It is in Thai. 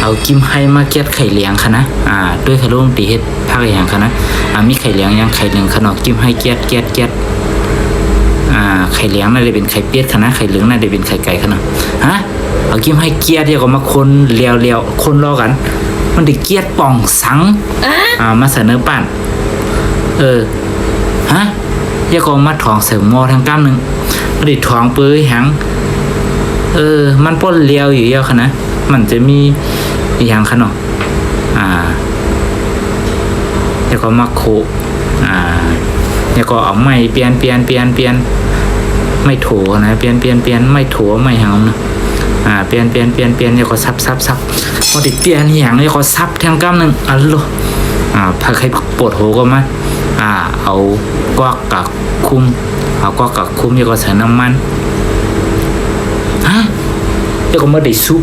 เอากิมให้มาเก็ตไข่เลี้ยงค่ะนะด้วยขลุ่มตีเฮ็ดภาคอย่างค่ะนะมีไข่เลี้ยงยังไข่เหลืองขนมกิมให้เก็ตไข่เลี้ยงน่าจะเป็นไข่เป็ดค่ะนะไข่เหลืองน่าจะเป็นไข่ไก่ค่ะนะเอากิมให้เกียดเดี๋ยวก็มาคนเลียวคนรอกันมันได้เกียดป่องสังมาเสนอปั่นเดี๋ยวก็มาถองเสริมงอทางกล้ามนึงมันได้ถองปื้อหังมันป้นเลียวอยู่เยอะค่ะนะมันจะมีอย่างขนมแล้วก็มาโคแล้วก็เอาไม้เปลี่ยนไม่โถนะเปลี่ยนไม่โถไม่หางนะเปลี่ยนแล้วก็ซับพอติดเปลี่ยนอย่างแล้วก็ซับทางกล้ามนึงพาใครปวดหัวก็มาเอากวักกับคุมแล้วก็ใส่น้ำมันแล้วก็มาได้ซุป